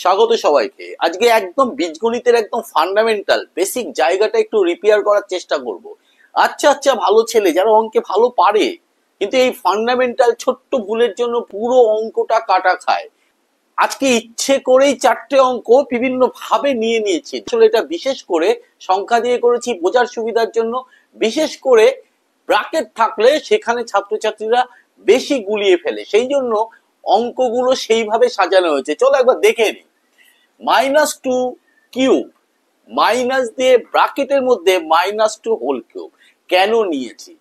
স্বাগত সবাইকে। আজকে একদম বীজগণিতের একদম ফান্ডামেন্টাল বেসিক জায়গাটা একটু রিপেয়ার করার চেষ্টা করব। আচ্ছা ভালো ছেলে যারা অঙ্কে ভালো পারে, কিন্তু এই ফান্ডামেন্টাল ছোট্ট ভুলের জন্য পুরো অঙ্কটা কাটা খায়। আজকে ইচ্ছে করেই চারটে অঙ্ক বিভিন্ন ভাবে নিয়ে নিয়েছি। আসলে এটা বিশেষ করে সংখ্যা দিয়ে করেছি বোঝার সুবিধার জন্য। বিশেষ করে ব্র্যাকেট থাকলে সেখানে ছাত্রছাত্রীরা বেশি গুলিয়ে ফেলে, সেই জন্য অঙ্কগুলো সেইভাবে সাজানো হয়েছে। চলো একবার দেখে নিই। -2 কিউব মাইনাস দিয়ে ব্র্যাকেটের মধ্যে -2 হোল কিউব কেন নিয়েছি?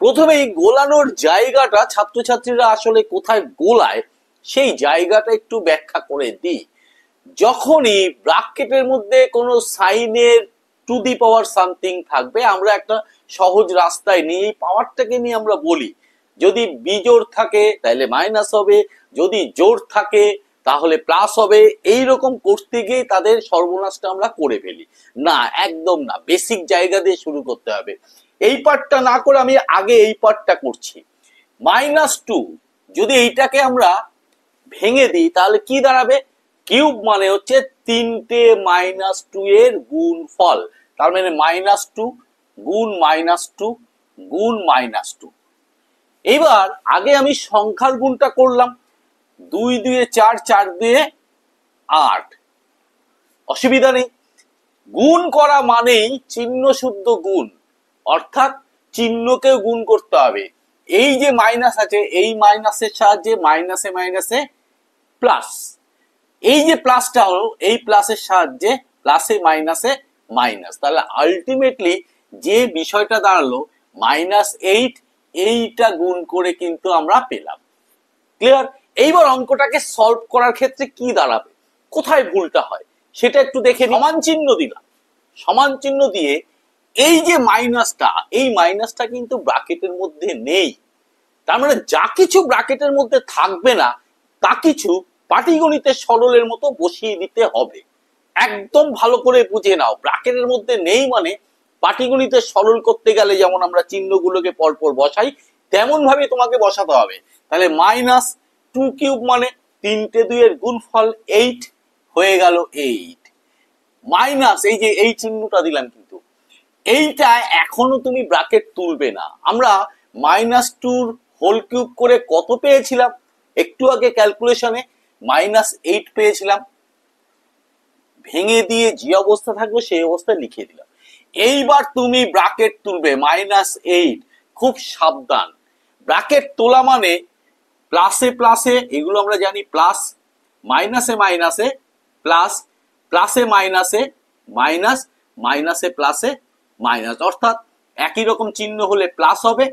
প্রথমেই গোলানোর জায়গাটা ছাত্রছাত্রীরা আসলে কোথায় গোলায় সেই জায়গাটা একটু ব্যাখ্যা করে দিই। যখনই ব্র্যাকেটের মধ্যে কোনো সাইনের টু দি পাওয়ার সামথিং থাকবে, আমরা একটা সহজ রাস্তায় নিয়ে এই পাওয়ারটাকে নিয়ে আমরা বলি, যদি বিজোড় থাকে তাহলে মাইনাস হবে, যদি জোড় থাকে তাহলে প্লাস হবে। এইরকম করতে গিয়ে তাদের সর্বনাশটা আমরা করে ফেলি। না, একদম না, বেসিক জায়গা দিয়ে শুরু করতে হবে। এই পার্টটা না করে আমি আগে এই পার্টটা করছি। -2 যদি এইটাকে আমরা ভেঙে দিই তাহলে কি দাঁড়াবে? কিউব মানে হচ্ছে তিনটে -2 এর গুণফল, তার মানে -2 গুণ -2 গুণ -2। এবার আগে আমি সংখ্যার গুণটা করলাম, 2 2 4, 4 2 8, অসুবিধা নেই। গুণ করা মানেই চিহ্ন শুদ্ধ গুণ, অর্থাৎ চিহ্নকেও গুণ করতে হবে। এই যে মাইনাস আছে, এই মাইনাসের সাহায্যে মাইনাসে মাইনাসে প্লাস, এই যে প্লাসটা হলো এই প্লাসের সাহায্যে প্লাসে মাইনাসে মাইনাস, তাহলে আলটিমেটলি যে বিষয়টা দাঁড়ালো -8, এইটা গুণ করে কিন্তু আমরা পেলাম। ক্লিয়ার? এইবার অঙ্কটাকে সলভ করার ক্ষেত্রে কি দাঁড়াবে, কোথায় ভুলটা হয় সেটা একটু দেখে নিই। সমান চিহ্ন দিলাম, সমান চিহ্ন দিয়ে এই যে মাইনাসটা, এই মাইনাসটা কিন্তু ব্র্যাকেটের মধ্যে নেই। তার মানে যা কিছু ব্র্যাকেটের মধ্যে থাকবে না তা কিছু পাটিগণিতের সরলের মতো বসিয়ে দিতে হবে। একদম ভালো করে বুঝে নাও, ব্র্যাকেটের মধ্যে নেই মানে পাটিগণিতের সরল করতে গেলে যেমন আমরা চিহ্নগুলোকে পরপর বসাই তেমন ভাবে তোমাকে বসাতে হবে। তাহলে -2 কিউব মানে 3টে 2 এর গুণফল 8 হয়ে গেল 8। মাইনাস এই যে এই চিহ্নটা দিলাম, কিন্তু এইটা এখনো তুমি ব্র্যাকেট তুলবে না। আমরা -2 হোল কিউব করে কত পেয়েছিলাম? একটু আগে ক্যালকুলেশনে -8 পেয়েছিলাম। ভেঙে দিয়ে যে অবস্থা থাকবে সেই অবস্থায় লিখে দিলাম। এইবার তুমি ব্র্যাকেট তুলবে -8। খুব সাবধান, ব্র্যাকেট তোলা মানে প্লাসে প্লাসে, এগুলো আমরা জানি প্লাস, মাইনাসে মাইনাসে প্লাস, প্লাসে মাইনাসে মাইনাস, মাইনাসে প্লাসে মাইনাস, অর্থাৎ একই রকম চিহ্ন হলে প্লাস হবে,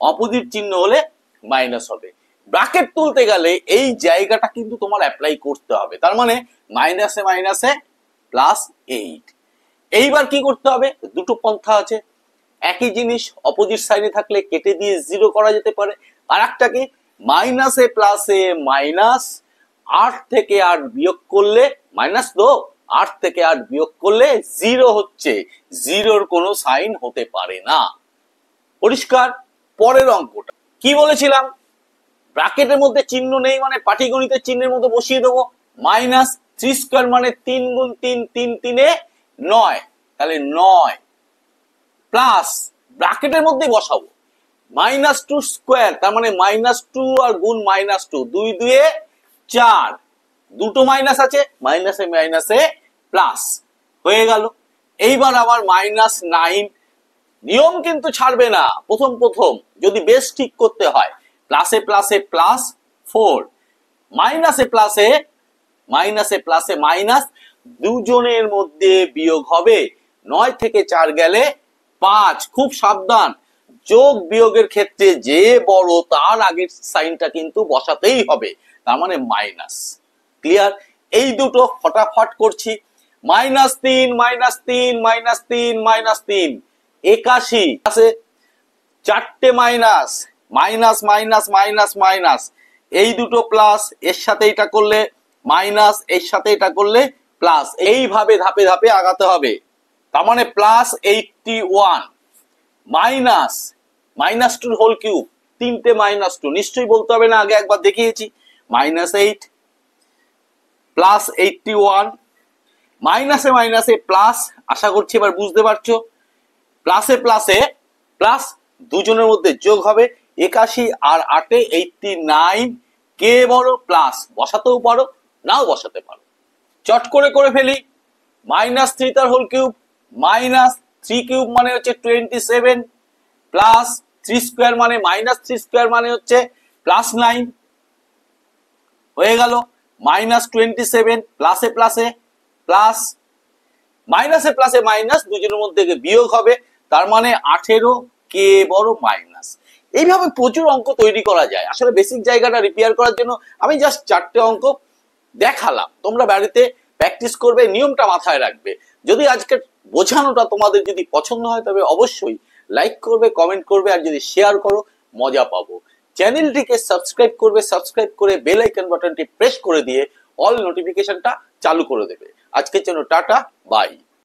অপোজিট চিহ্ন হলে মাইনাস হবে। ব্র্যাকেট তুলতে গেলে এই জায়গাটা কিন্তু তোমার অ্যাপ্লাই করতে হবে। তার মানে মাইনাসে মাইনাসে +8। এইবার কি করতে হবে? দুটো পন্থা আছে। একই জিনিস অপোজিট সাইডে থাকলে কেটে দিয়ে 0 করা যেতে পারে। আর একটা কি, মাইনাসে প্লাসে মাইনাস, 8 থেকে 8 বিয়োগ করলে মাইনাস, তো 8 থেকে 8 বিয়োগ করলে 0 হচ্ছে, 0-র কোনো সাইন হতে পারে না। পরিষ্কার? পরের অঙ্কটা কি বলেছিলাম? ব্র্যাকেটের মধ্যে চিহ্ন নেই মানে পাটিগণিতের চিহ্নের মধ্যে বসিয়ে দেবো। -3² মানে 3 গুণ 3, 3 3 9, তাহলে 9 প্লাস ব্র্যাকেটের মধ্যে বসাবো -2 স্কয়ার, তার মানে -2 আর গুণ -2, 2 2 4, দুটো মাইনাস আছে, মাইনাসে মাইনাসে প্লাস হয়ে গেল। এইবার আবার -9, নিয়ম কিন্তু ছাড়বে না। প্রথম যদি বেশ ঠিক করতে হয়, প্লাসে প্লাসে +4, মাইনাসে প্লাসে মাইনাসে প্লাসে মাইনাস, দুজনের মধ্যে বিয়োগ হবে। 9 থেকে 4 গেলে 5। খুব সাবধান, যোগ বিয়োগের ক্ষেত্রে যে বড় তার আগের সাইনটা কিন্তু বসাতেই হবে, তার মানে মাইনাস। ক্লিয়ার? এই দুটো ফটাফট করছি। -3 -3 -3 -3 81 আছে, চারটে minus, minus minus minus minus, এই দুটো প্লাস, এর সাথে এটা করলে মাইনাস, এর সাথে এটা করলে প্লাস, এইভাবে ধাপে ধাপে আগাতে হবে। তার মানে +81 মাইনাস -2 হোল কিউব, 3টে -2, নিশ্চয়ই বলতে হবে না, আগে একবার দেখিয়েছি, -8 +81, মাইনাসে মাইনাসে প্লাস, আশা করছি এবার বুঝতে পারছো, প্লাসে প্লাসে প্লাস, দুজনের মধ্যে যোগ হবে 81 আর 8 89, কে বড় প্লাস বসাতেও পারো নাও বসাতে পারো। চট করে ফেলি, -3 তার হোল কিউব, -3 কিউব মানে হচ্ছে 27, প্লাস 3 স্কোয়ার মানে -3 স্কোয়ার মানে হচ্ছে +9 হয়ে গেল। -27 প্লাসে প্লাসে প্লাস, মাইনাসে প্লাসে মাইনাস, দুজনের মধ্যে বিয়োগ হবে, তার মানে 18, কে বড় মাইনাস। এইভাবে প্রচুর অঙ্ক তৈরি করা যায়। আসলে বেসিক জায়গাটা রিপেয়ার করার জন্য আমি জাস্ট 4টে অঙ্ক দেখালাম, তোমরা বাড়িতে প্র্যাকটিস করবে, নিয়মটা মাথায় রাখবে। যদি আজকের বোঝানোটা তোমাদের যদি পছন্দ হয় তবে অবশ্যই লাইক করবে, কমেন্ট করবে, আর যদি শেয়ার করো মজা পাবো। চ্যানেলটিকে সাবস্ক্রাইব করবে, সাবস্ক্রাইব করে বেল আইকন বাটনটি প্রেস করে দিয়ে অল নোটিফিকেশনটা চালু করে দেবে। আজকের জন্য টাটা, বাই।